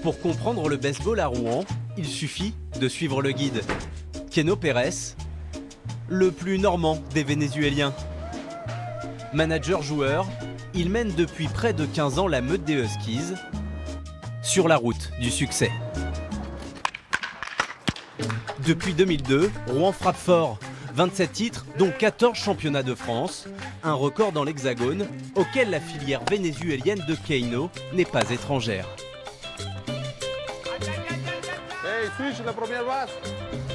Pour comprendre le baseball à Rouen, il suffit de suivre le guide. Keno Pérez, le plus normand des Vénézuéliens. Manager-joueur, il mène depuis près de 15 ans la meute des Huskies sur la route du succès. Depuis 2002, Rouen frappe fort. 27 titres, dont 14 championnats de France, un record dans l'Hexagone auquel la filière vénézuélienne de Keno n'est pas étrangère.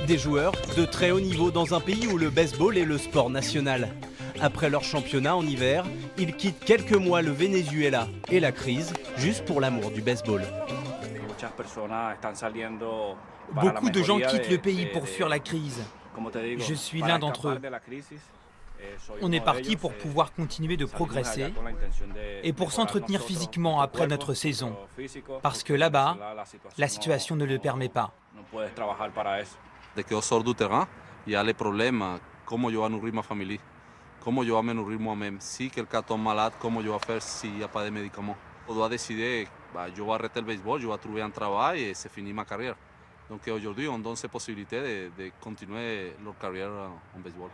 Des joueurs de très haut niveau dans un pays où le baseball est le sport national. Après leur championnat en hiver, ils quittent quelques mois le Venezuela et la crise juste pour l'amour du baseball. Beaucoup de gens quittent le pays pour fuir la crise. Je suis l'un d'entre eux. On est parti pour pouvoir continuer de progresser et pour s'entretenir physiquement après notre saison. Parce que là-bas, la situation ne le permet pas. Dès que je sors du terrain, il y a les problèmes. Comment je vais nourrir ma famille? Comment je vais me nourrir moi-même? Si quelqu'un tombe malade, comment je vais faire s'il n'y a pas de médicaments? On doit décider, je vais arrêter le baseball, je vais trouver un travail et c'est fini ma carrière. Donc aujourd'hui, on donne ces possibilités de continuer leur carrière en baseball.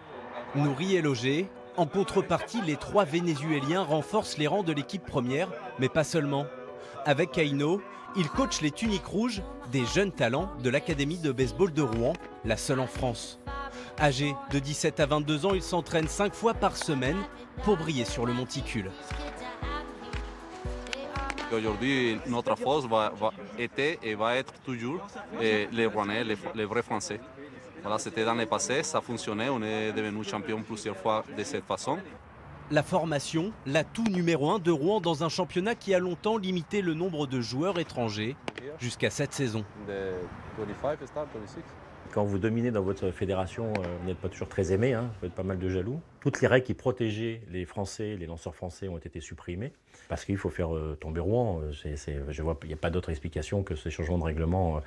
Nourris et logés, en contrepartie, les 3 Vénézuéliens renforcent les rangs de l'équipe première, mais pas seulement. Avec Keno, il coach les tuniques rouges, des jeunes talents de l'Académie de baseball de Rouen, la seule en France. Âgés de 17 à 22 ans, ils s'entraînent 5 fois par semaine pour briller sur le monticule. Aujourd'hui, notre force était et va être toujours les Rouennais, les vrais Français. Voilà, c'était dans le passé, ça fonctionnait, on est devenu champion plusieurs fois de cette façon. La formation, l'atout numéro 1 de Rouen dans un championnat qui a longtemps limité le nombre de joueurs étrangers jusqu'à cette saison. Quand vous dominez dans votre fédération, vous n'êtes pas toujours très aimé, vous êtes pas mal de jaloux. Toutes les règles qui protégeaient les Français, les lanceurs français ont été supprimées parce qu'il faut faire tomber Rouen. Je vois, il n'y a pas d'autre explication que ces changements de règlement.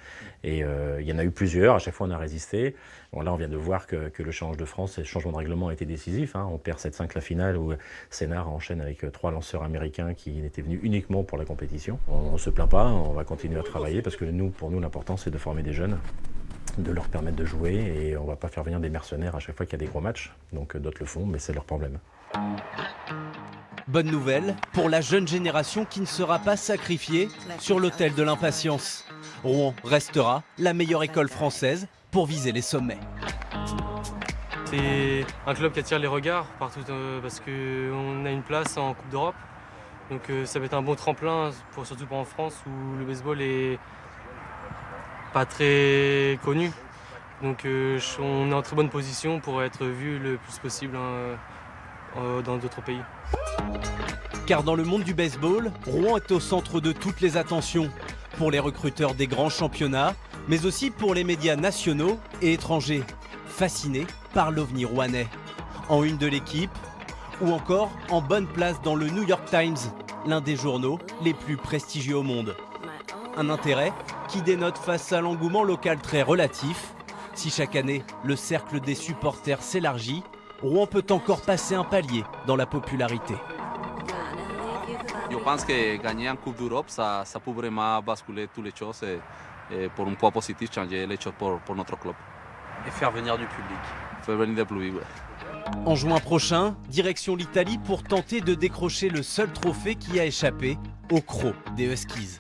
Et il y en a eu plusieurs, à chaque fois on a résisté. Bon, là on vient de voir que le changement de France, le changement de règlement a été décisif. On perd 7-5 la finale où Sénard enchaîne avec 3 lanceurs américains qui étaient venus uniquement pour la compétition. On ne se plaint pas, on va continuer à travailler parce que pour nous l'important c'est de former des jeunes, de leur permettre de jouer et on ne va pas faire venir des mercenaires à chaque fois qu'il y a des gros matchs. Donc d'autres le font, mais c'est leur problème. Bonne nouvelle pour la jeune génération qui ne sera pas sacrifiée sur l'autel de l'impatience. Rouen restera la meilleure école française pour viser les sommets. C'est un club qui attire les regards partout parce qu'on a une place en Coupe d'Europe. Donc ça va être un bon tremplin, surtout pour en France où le baseball est pas très connu. Donc on est en très bonne position pour être vu le plus possible dans d'autres pays. Car dans le monde du baseball, Rouen est au centre de toutes les attentions. Pour les recruteurs des grands championnats, mais aussi pour les médias nationaux et étrangers, fascinés par l'OVNI rouennais. En une de l'équipe, ou encore en bonne place dans le New York Times, l'un des journaux les plus prestigieux au monde. Un intérêt qui dénote face à l'engouement local très relatif. Si chaque année, le cercle des supporters s'élargit, Rouen peut encore passer un palier dans la popularité. Je pense que gagner en Coupe d'Europe, ça peut vraiment basculer toutes les choses et pour un point positif, changer les choses pour notre club. Et faire venir du public. Faire venir du public, ouais. En juin prochain, direction l'Italie pour tenter de décrocher le seul trophée qui a échappé au croc des Huskies.